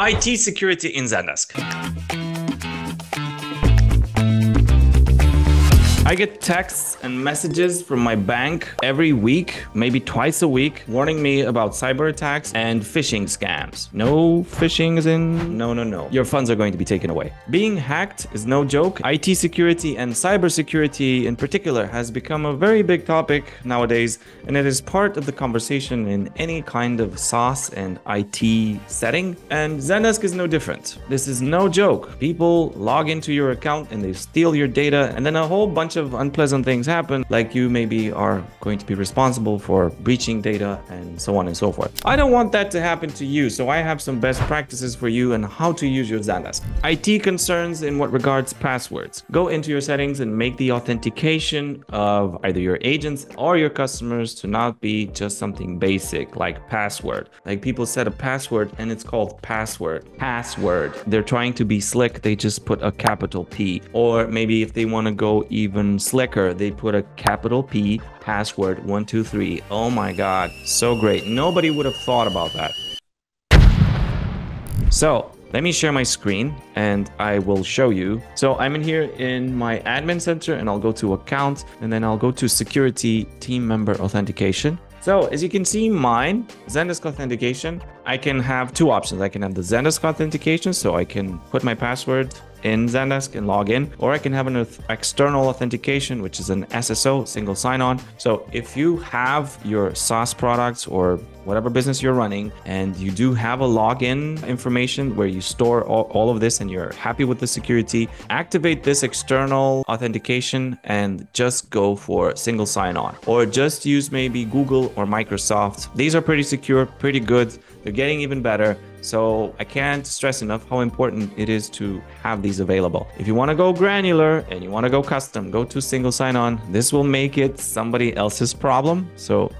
IT security in Zendesk. I get texts and messages from my bank every week, maybe twice a week, warning me about cyber attacks and phishing scams. No phishing is in, no. Your funds are going to be taken away. Being hacked is no joke. IT security and cybersecurity in particular has become a very big topic nowadays, and it is part of the conversation in any kind of SaaS and IT setting. And Zendesk is no different. This is no joke. People log into your account and they steal your data, and then a whole bunch of unpleasant things happen, like you maybe are going to be responsible for breaching data and so on and so forth. I don't want that to happen to you, so I have some best practices for you on how to use your Zendesk. IT concerns in what regards passwords. Go into your settings and make the authentication of either your agents or your customers to not be just something basic like password. Like people set a password and it's called password. They're trying to be slick, they just put a capital P. Or maybe if they want to go even slicker, they put a capital P, password 123. Oh my god, so great. Nobody would have thought about that. So let me share my screen and I will show you. So I'm in here in my admin center and I'll go to account and then I'll go to security team member authentication. So as you can see, mine, Zendesk authentication, I can have two options. I can have the Zendesk authentication, so I can put my password in Zendesk and log in, or I can have an external authentication, which is an SSO, single sign-on. So if you have your SaaS products or whatever business you're running and you do have a login information where you store all of this and you're happy with the security, activate this external authentication and just go for single sign-on, or just use maybe Google or Microsoft. These are pretty secure, pretty good. They're getting even better. So I can't stress enough how important it is to have these available. If you want to go granular and you want to go custom, go to single sign-on. This will make it somebody else's problem. So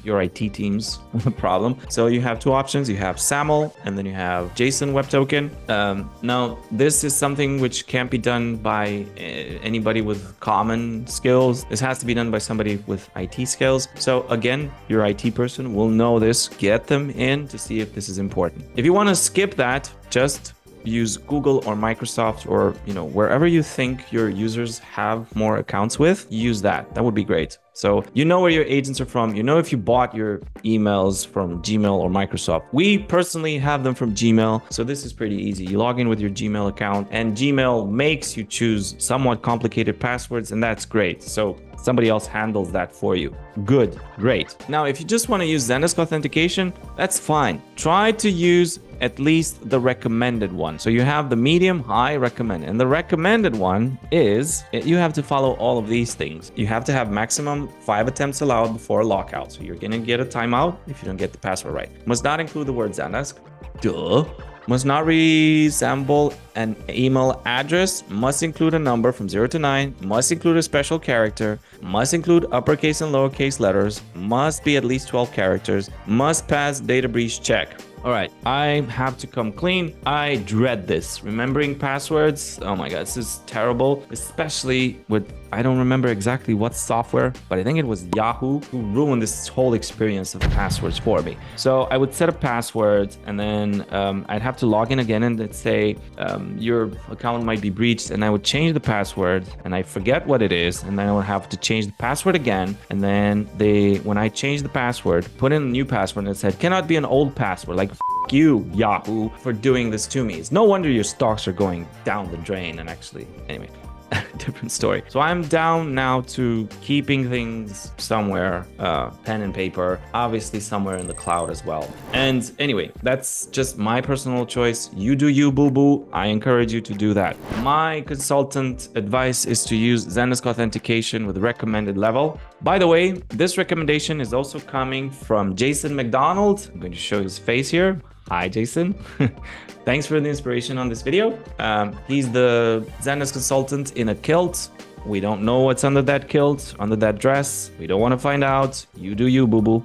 your IT team's problem. So you have two options. You have SAML and then you have JSON Web Token. Now, this is something which can't be done by anybody with common skills. This has to be done by somebody with IT skills. So again, your IT person will know this. Get them in to see if this is important. If you want to skip that, just use Google or Microsoft or wherever you think your users have more accounts with, use that. That would be great. So you know where your agents are from. You know if you bought your emails from Gmail or Microsoft. We personally have them from Gmail. So this is pretty easy. You log in with your Gmail account and Gmail makes you choose somewhat complicated passwords, and that's great. So somebody else handles that for you. Good, great. Now, if you just want to use Zendesk authentication, that's fine. Try to use at least the recommended one. So you have the medium, high, recommended. And the recommended one is you have to follow all of these things. You have to have maximum 5 attempts allowed before lockout. So you're going to get a timeout if you don't get the password right. Must not include the word Zendesk. Duh. Must not resemble an email address, must include a number from 0 to 9, must include a special character, must include uppercase and lowercase letters, must be at least 12 characters, must pass data breach check. All right, I have to come clean. I dread this. Remembering passwords, oh my God, this is terrible, especially with, I don't remember exactly what software, but I think it was Yahoo who ruined this whole experience of passwords for me. So I would set a password and then I'd have to log in again and it'd say your account might be breached, and I would change the password and I forget what it is, and then I would have to change the password again. And then when I changed the password, put in a new password and it said cannot be an old password. Like, F you, Yahoo, for doing this to me. It's no wonder your stocks are going down the drain. And actually, anyway, different story. So I'm down now to keeping things somewhere, pen and paper, obviously somewhere in the cloud as well. And anyway, that's just my personal choice. You do you, boo-boo. I encourage you to do that. My consultant advice is to use Zendesk authentication with recommended level. By the way, this recommendation is also coming from Jason McDonald. I'm going to show his face here. Hi, Jason. Thanks for the inspiration on this video. He's the Zendesk consultant in a kilt. We don't know what's under that kilt, under that dress. We don't want to find out. You do you, boo-boo.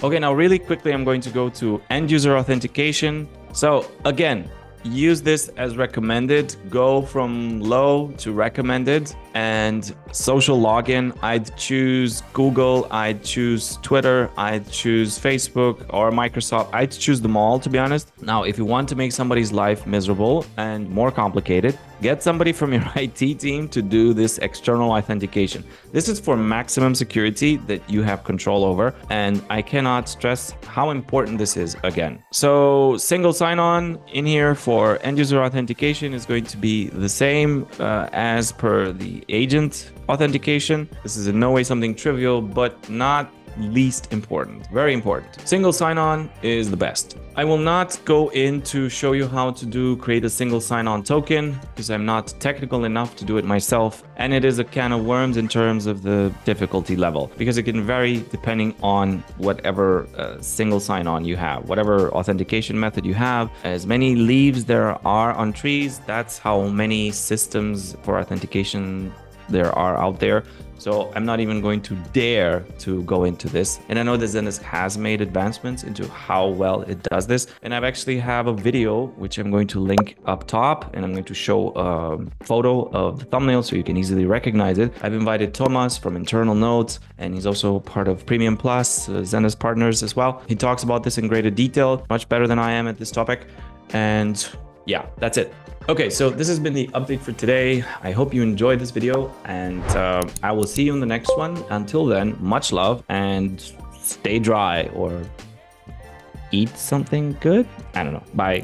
Okay, now really quickly, I'm going to go to end user authentication. So again, use this as recommended. Go from low to recommended. And social login, I'd choose Google, I'd choose Twitter, I'd choose Facebook or Microsoft. I'd choose them all, to be honest. Now, if you want to make somebody's life miserable and more complicated, get somebody from your IT team to do this external authentication. This is for maximum security that you have control over, and I cannot stress how important this is again. So single sign-on in here for end-user authentication is going to be the same as per the agent authentication. This is in no way something trivial, but not least important. Very important. Single sign-on is the best. I will not go in to show you how to create a single sign-on token because I'm not technical enough to do it myself, and it is a can of worms in terms of the difficulty level because it can vary depending on whatever single sign-on you have, whatever authentication method you have. As many leaves there are on trees, that's how many systems for authentication there are out there. So I'm not even going to dare to go into this. And I know that Zendesk has made advancements into how well it does this. And I've actually have a video, which I'm going to link up top, and I'm going to show a photo of the thumbnail so you can easily recognize it. I've invited Thomas from Internal Notes, and he's also part of Premium Plus, Zendesk partners as well. He talks about this in greater detail, much better than I am at this topic. And yeah, that's it. Okay, so this has been the update for today. I hope you enjoyed this video, and I will see you in the next one. Until then, much love and stay dry or eat something good. I don't know. Bye.